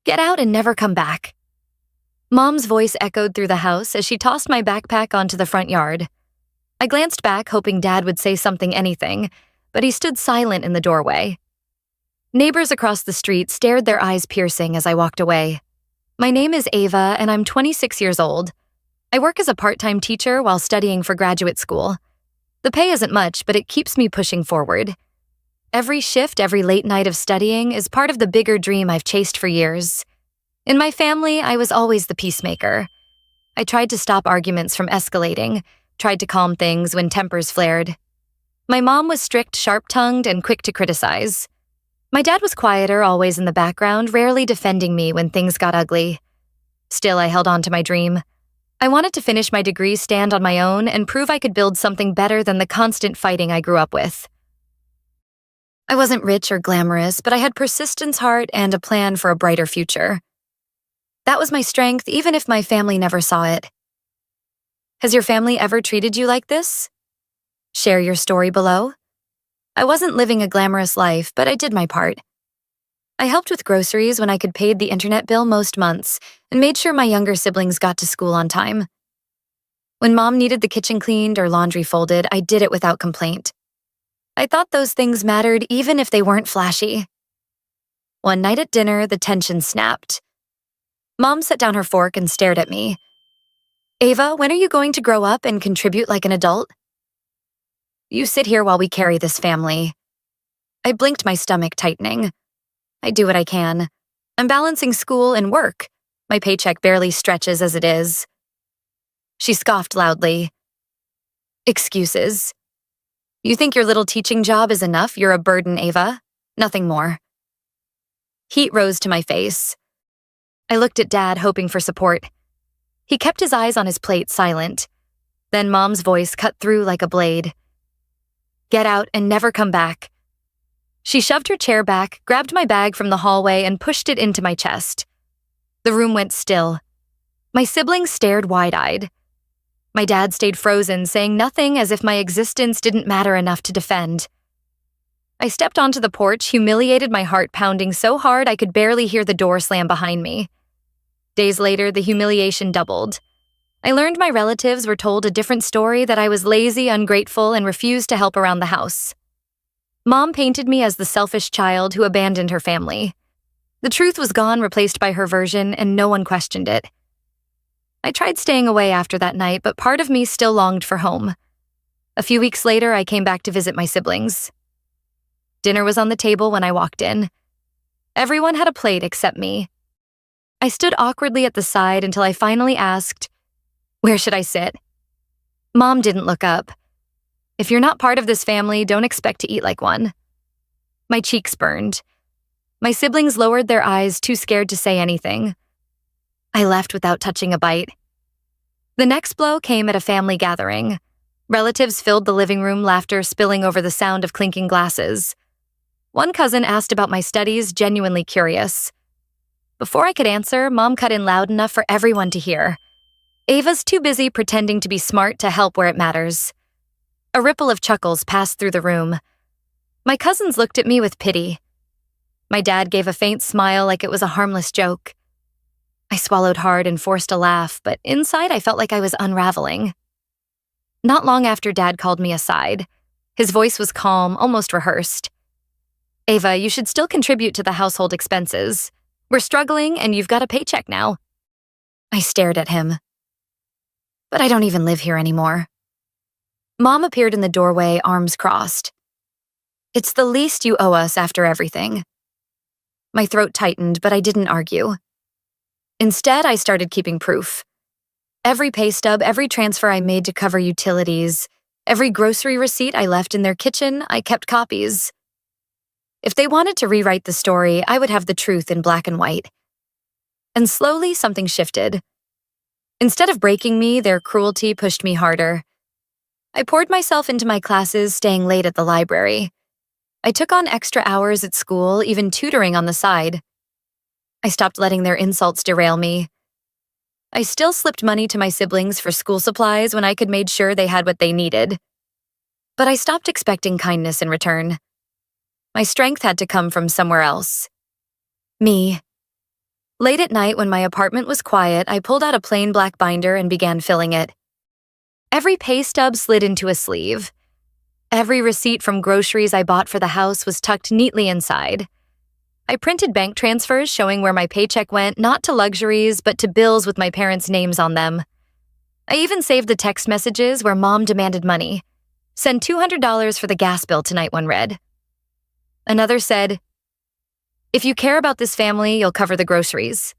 Get out and never come back. Mom's voice echoed through the house as she tossed my backpack onto the front yard. I glanced back, hoping Dad would say anything, but he stood silent in the doorway. Neighbors across the street stared, their eyes piercing as I walked away. My name is Ava, and I'm 26 years old. I work as a part-time teacher while studying for graduate school. The pay isn't much, but it keeps me pushing forward. Every shift, every late night of studying is part of the bigger dream I've chased for years. In my family, I was always the peacemaker. I tried to stop arguments from escalating, tried to calm things when tempers flared. My mom was strict, sharp-tongued, and quick to criticize. My dad was quieter, always in the background, rarely defending me when things got ugly. Still, I held on to my dream. I wanted to finish my degree, stand on my own, and prove I could build something better than the constant fighting I grew up with. I wasn't rich or glamorous, but I had persistence, heart, and a plan for a brighter future. That was my strength, even if my family never saw it. Has your family ever treated you like this? Share your story below. I wasn't living a glamorous life, but I did my part. I helped with groceries when I could pay the internet bill most months and made sure my younger siblings got to school on time. When Mom needed the kitchen cleaned or laundry folded, I did it without complaint. I thought those things mattered even if they weren't flashy. One night at dinner, the tension snapped. Mom set down her fork and stared at me. Ava, when are you going to grow up and contribute like an adult? You sit here while we carry this family. I blinked, my stomach tightening. I do what I can. I'm balancing school and work. My paycheck barely stretches as it is. She scoffed loudly. Excuses. You think your little teaching job is enough? You're a burden, Ava. Nothing more. Heat rose to my face. I looked at Dad, hoping for support. He kept his eyes on his plate, silent. Then Mom's voice cut through like a blade. Get out and never come back. She shoved her chair back, grabbed my bag from the hallway, and pushed it into my chest. The room went still. My siblings stared wide-eyed. My dad stayed frozen, saying nothing, as if my existence didn't matter enough to defend. I stepped onto the porch, humiliated, my heart pounding so hard I could barely hear the door slam behind me. Days later, the humiliation doubled. I learned my relatives were told a different story, that I was lazy, ungrateful, and refused to help around the house. Mom painted me as the selfish child who abandoned her family. The truth was gone, replaced by her version, and no one questioned it. I tried staying away after that night, but part of me still longed for home. A few weeks later, I came back to visit my siblings. Dinner was on the table when I walked in. Everyone had a plate except me. I stood awkwardly at the side until I finally asked, "Where should I sit?" Mom didn't look up. If you're not part of this family, don't expect to eat like one. My cheeks burned. My siblings lowered their eyes, too scared to say anything. I left without touching a bite. The next blow came at a family gathering. Relatives filled the living room, laughter spilling over the sound of clinking glasses. One cousin asked about my studies, genuinely curious. Before I could answer, Mom cut in loud enough for everyone to hear. Ava's too busy pretending to be smart to help where it matters. A ripple of chuckles passed through the room. My cousins looked at me with pity. My dad gave a faint smile like it was a harmless joke. I swallowed hard and forced a laugh, but inside I felt like I was unraveling. Not long after, Dad called me aside. His voice was calm, almost rehearsed. Ava, you should still contribute to the household expenses. We're struggling, and you've got a paycheck now. I stared at him. But I don't even live here anymore. Mom appeared in the doorway, arms crossed. It's the least you owe us after everything. My throat tightened, but I didn't argue. Instead, I started keeping proof. Every pay stub, every transfer I made to cover utilities, every grocery receipt I left in their kitchen, I kept copies. If they wanted to rewrite the story, I would have the truth in black and white. And slowly, something shifted. Instead of breaking me, their cruelty pushed me harder. I poured myself into my classes, staying late at the library. I took on extra hours at school, even tutoring on the side. I stopped letting their insults derail me. I still slipped money to my siblings for school supplies when I could made sure they had what they needed. But I stopped expecting kindness in return. My strength had to come from somewhere else. Me. Late at night, when my apartment was quiet, I pulled out a plain black binder and began filling it. Every pay stub slid into a sleeve. Every receipt from groceries I bought for the house was tucked neatly inside. I printed bank transfers showing where my paycheck went, not to luxuries, but to bills with my parents' names on them. I even saved the text messages where Mom demanded money. "Send $200 for the gas bill tonight," one read. Another said, "If you care about this family, you'll cover the groceries."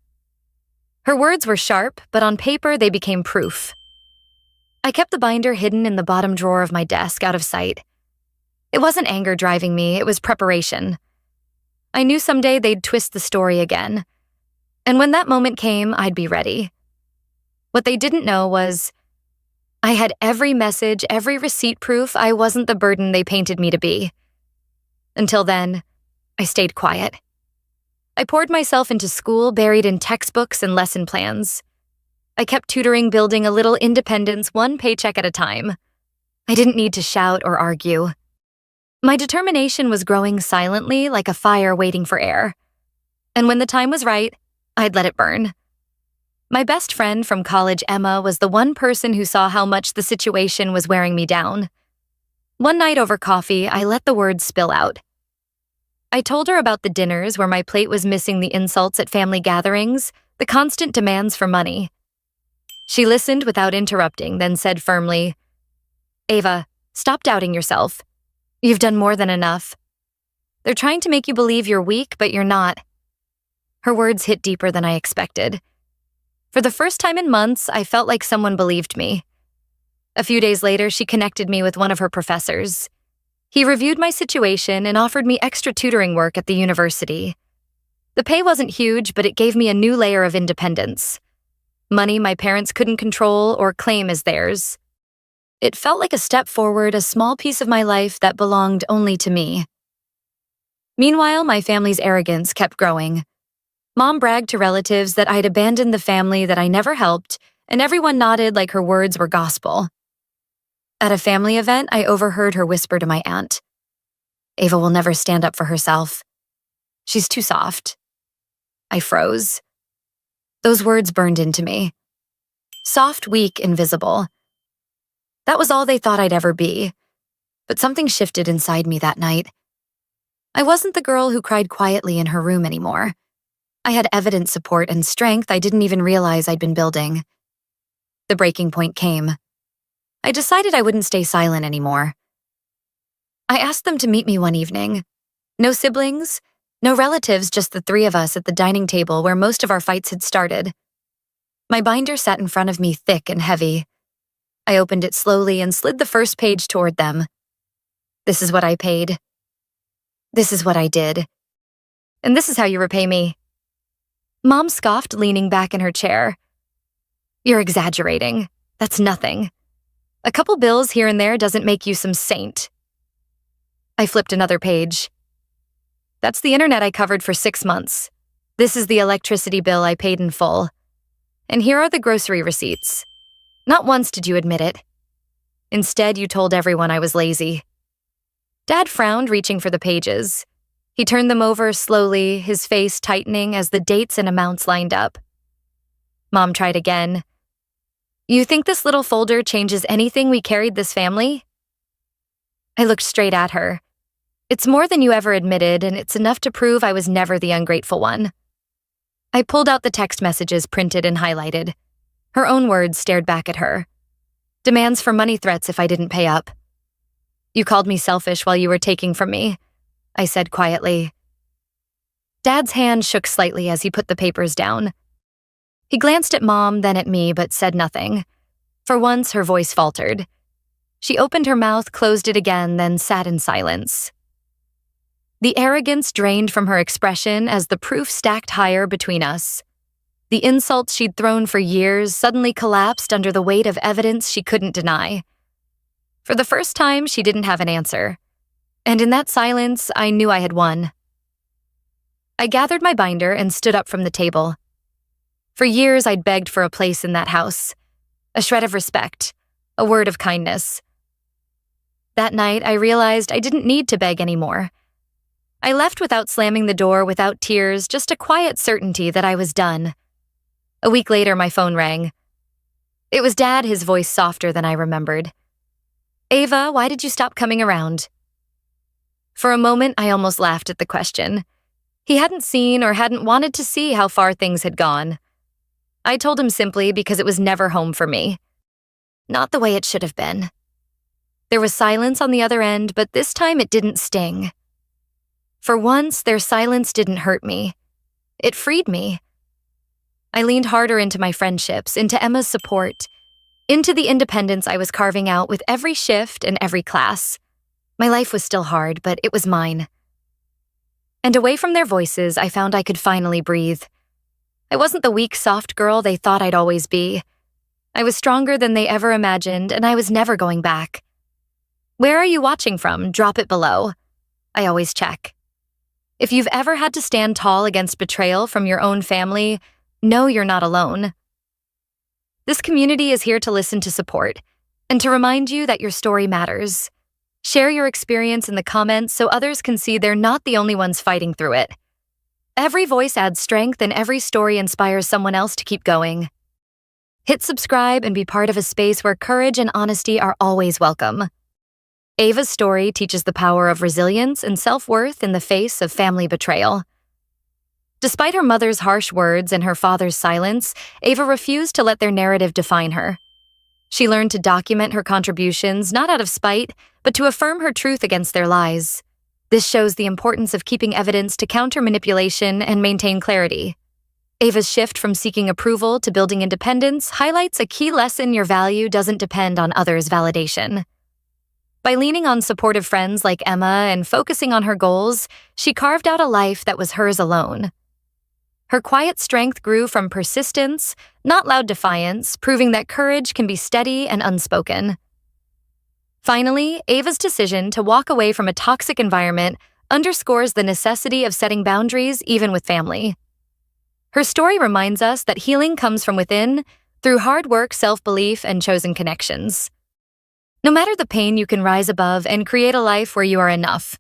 Her words were sharp, but on paper they became proof. I kept the binder hidden in the bottom drawer of my desk, out of sight. It wasn't anger driving me, it was preparation. I knew someday they'd twist the story again. And when that moment came, I'd be ready. What they didn't know was, I had every message, every receipt proof I wasn't the burden they painted me to be. Until then, I stayed quiet. I poured myself into school, buried in textbooks and lesson plans. I kept tutoring, building a little independence, one paycheck at a time. I didn't need to shout or argue. My determination was growing silently, like a fire waiting for air. And when the time was right, I'd let it burn. My best friend from college, Emma, was the one person who saw how much the situation was wearing me down. One night over coffee, I let the words spill out. I told her about the dinners where my plate was missing the insults at family gatherings, the constant demands for money. She listened without interrupting, then said firmly, "Ava, stop doubting yourself. You've done more than enough. They're trying to make you believe you're weak, but you're not." Her words hit deeper than I expected. For the first time in months, I felt like someone believed me. A few days later, she connected me with one of her professors. He reviewed my situation and offered me extra tutoring work at the university. The pay wasn't huge, but it gave me a new layer of independence. Money my parents couldn't control or claim as theirs. It felt like a step forward, a small piece of my life that belonged only to me. Meanwhile, my family's arrogance kept growing. Mom bragged to relatives that I'd abandoned the family that I never helped, and everyone nodded like her words were gospel. At a family event, I overheard her whisper to my aunt, "Ava will never stand up for herself. She's too soft." I froze. Those words burned into me. Soft, weak, invisible. That was all they thought I'd ever be. But something shifted inside me that night. I wasn't the girl who cried quietly in her room anymore. I had evident support and strength I didn't even realize I'd been building. The breaking point came. I decided I wouldn't stay silent anymore. I asked them to meet me one evening. No siblings, no relatives, just the three of us at the dining table where most of our fights had started. My binder sat in front of me, thick and heavy. I opened it slowly and slid the first page toward them. This is what I paid. This is what I did. And this is how you repay me. Mom scoffed, leaning back in her chair. "You're exaggerating. That's nothing. A couple bills here and there doesn't make you some saint." I flipped another page. "That's the internet I covered for 6 months. This is the electricity bill I paid in full. And here are the grocery receipts. Not once did you admit it. Instead, you told everyone I was lazy." Dad frowned, reaching for the pages. He turned them over slowly, his face tightening as the dates and amounts lined up. Mom tried again. "You think this little folder changes anything we carried this family?" I looked straight at her. "It's more than you ever admitted, and it's enough to prove I was never the ungrateful one." I pulled out the text messages printed and highlighted. Her own words stared back at her. Demands for money, threats if I didn't pay up. "You called me selfish while you were taking from me," I said quietly. Dad's hand shook slightly as he put the papers down. He glanced at Mom, then at me, but said nothing. For once, her voice faltered. She opened her mouth, closed it again, then sat in silence. The arrogance drained from her expression as the proof stacked higher between us. The insults she'd thrown for years suddenly collapsed under the weight of evidence she couldn't deny. For the first time, she didn't have an answer. And in that silence, I knew I had won. I gathered my binder and stood up from the table. For years, I'd begged for a place in that house. A shred of respect. A word of kindness. That night, I realized I didn't need to beg anymore. I left without slamming the door, without tears, just a quiet certainty that I was done. A week later, my phone rang. It was Dad, his voice softer than I remembered. "Ava, why did you stop coming around?" For a moment, I almost laughed at the question. He hadn't seen or hadn't wanted to see how far things had gone. I told him simply because it was never home for me. Not the way it should have been. There was silence on the other end, but this time it didn't sting. For once, their silence didn't hurt me. It freed me. I leaned harder into my friendships, into Emma's support, into the independence I was carving out with every shift and every class. My life was still hard, but it was mine. And away from their voices, I found I could finally breathe. I wasn't the weak, soft girl they thought I'd always be. I was stronger than they ever imagined, and I was never going back. "Where are you watching from? Drop it below." I always check. If you've ever had to stand tall against betrayal from your own family, know you're not alone. This community is here to listen, to support, and to remind you that your story matters. Share your experience in the comments so others can see they're not the only ones fighting through it. Every voice adds strength, and every story inspires someone else to keep going. Hit subscribe and be part of a space where courage and honesty are always welcome. Ava's story teaches the power of resilience and self-worth in the face of family betrayal. Despite her mother's harsh words and her father's silence, Ava refused to let their narrative define her. She learned to document her contributions not out of spite, but to affirm her truth against their lies. This shows the importance of keeping evidence to counter manipulation and maintain clarity. Ava's shift from seeking approval to building independence highlights a key lesson: your value doesn't depend on others' validation. By leaning on supportive friends like Emma and focusing on her goals, she carved out a life that was hers alone. Her quiet strength grew from persistence, not loud defiance, proving that courage can be steady and unspoken. Finally, Ava's decision to walk away from a toxic environment underscores the necessity of setting boundaries even with family. Her story reminds us that healing comes from within, through hard work, self-belief, and chosen connections. No matter the pain, you can rise above and create a life where you are enough.